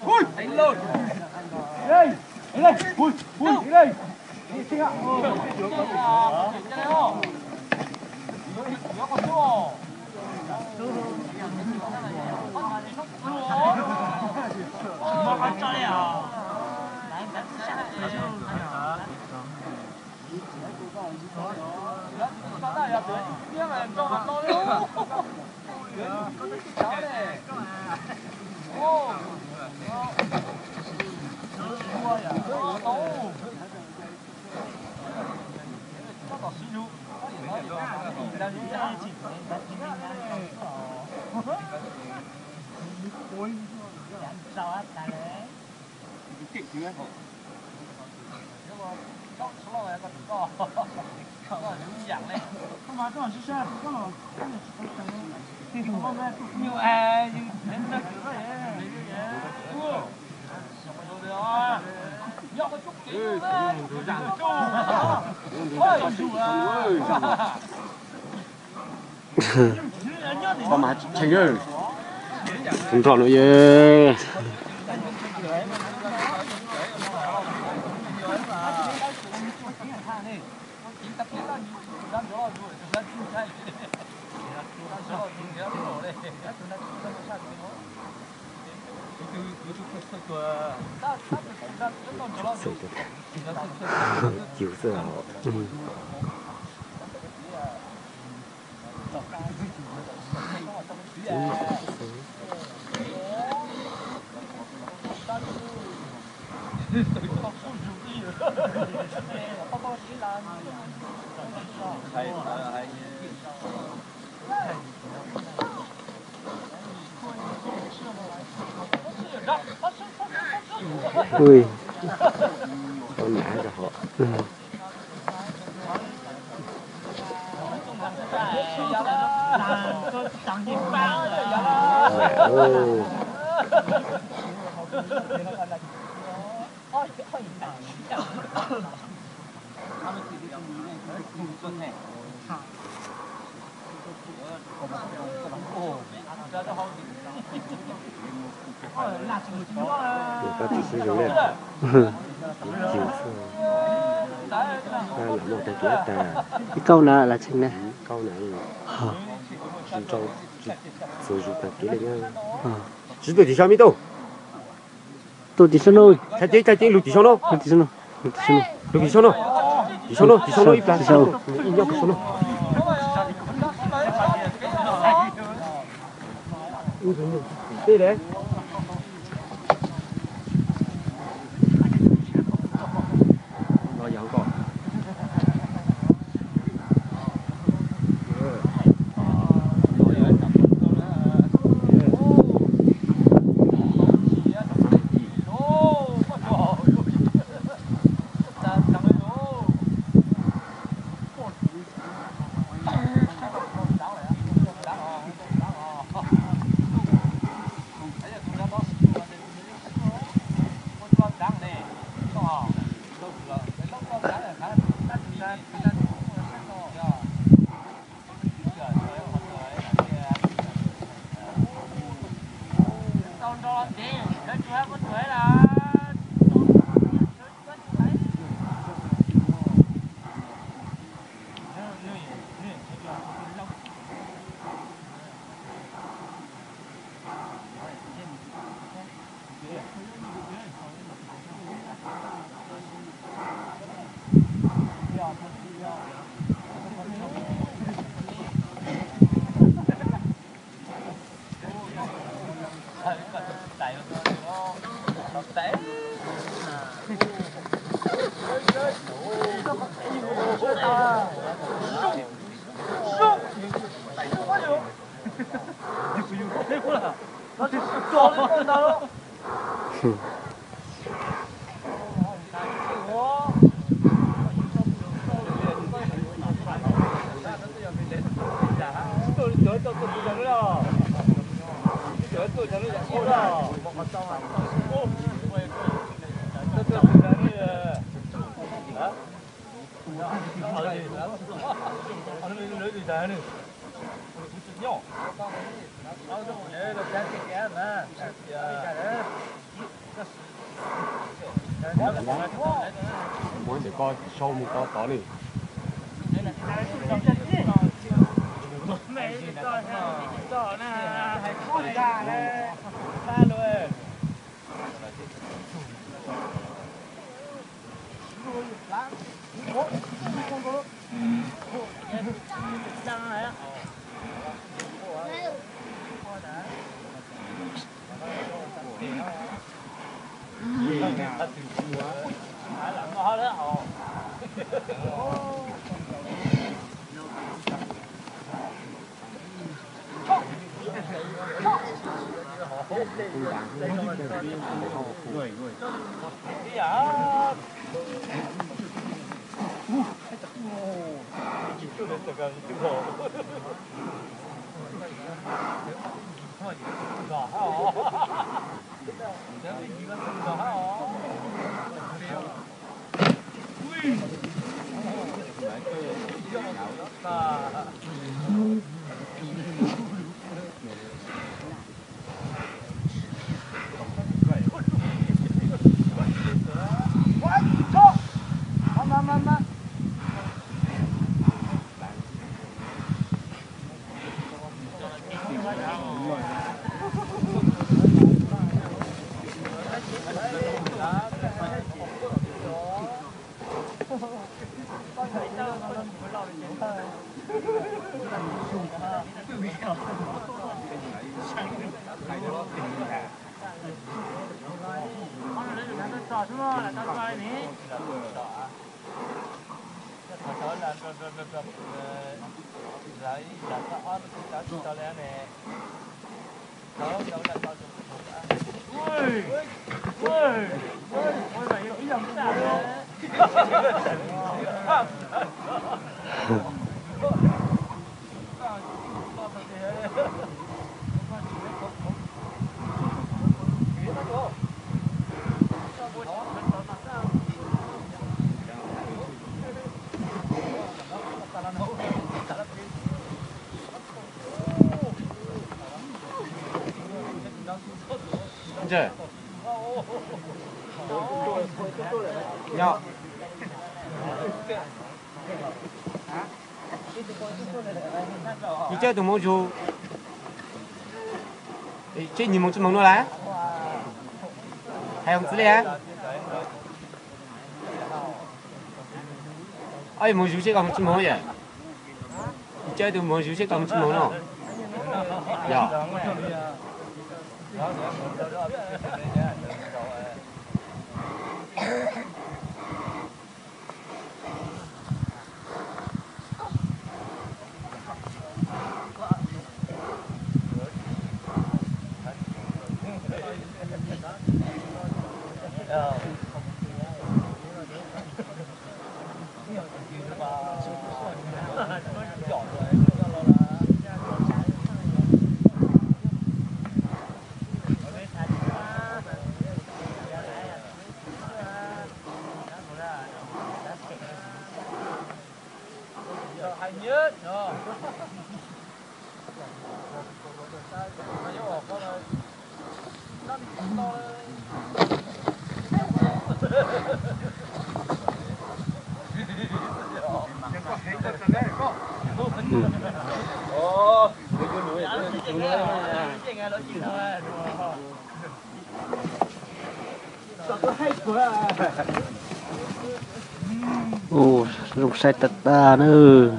Ui, đánh lộn. Đây, đây, ui, đây. Đi sinh ạ. Sao mà thành ơi. Không thọ nữa ye. Chịu sợ. Ui, con nã cho họ. Mẹ ơi. Người ta chỉ sử dụng lên. Chịu sợ. Ta là một cái kia ta. Cái câu nào là chừng này? Câu này chỉ trong sử dụng cái kia này nha. Chỉ tôi thì sao mi đâu? Tôi thì sao nôi? Trái tiếng lục thì sao nó? Lục thì sao nôi? Lục thì sao nôi? Lục thì sao nó? Thì sao nó ít là sao? Ít nhau cái sao nó? Đây đấy. Rồi giờ còn. muốn để coi show một có đi chơi nhau đi chơi tụi mông chú chơi nhìn mông chú mông nó lá hay không chứ đấy ai mông chú chơi còn chú mông vậy đi chơi tụi mông chú chơi còn chú mông nó dạ Ồ, rụng sai tật ta nữa.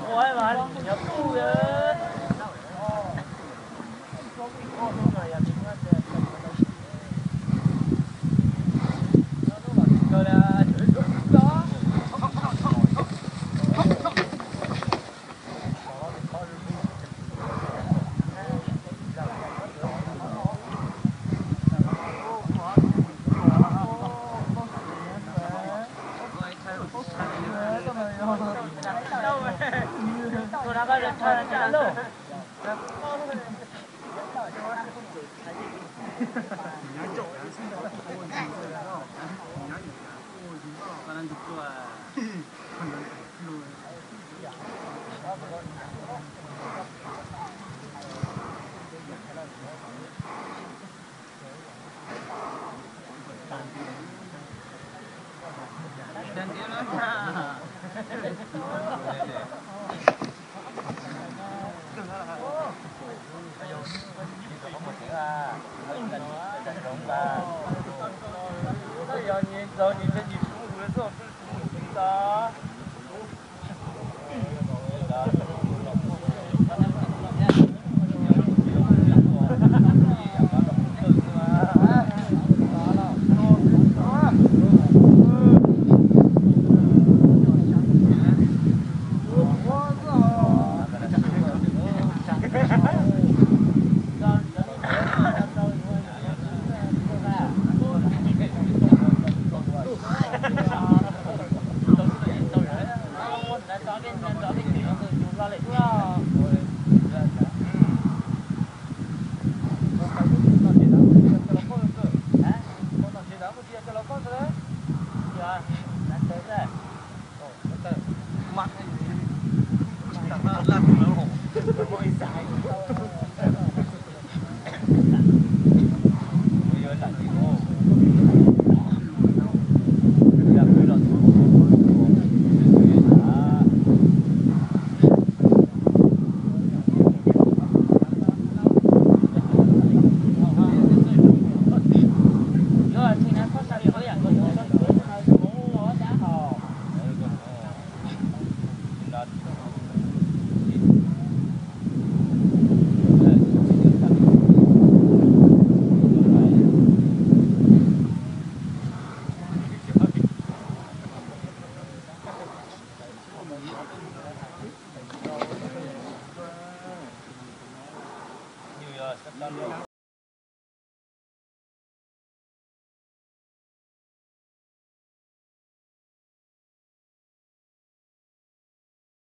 Ôi mà nhập tu vậy.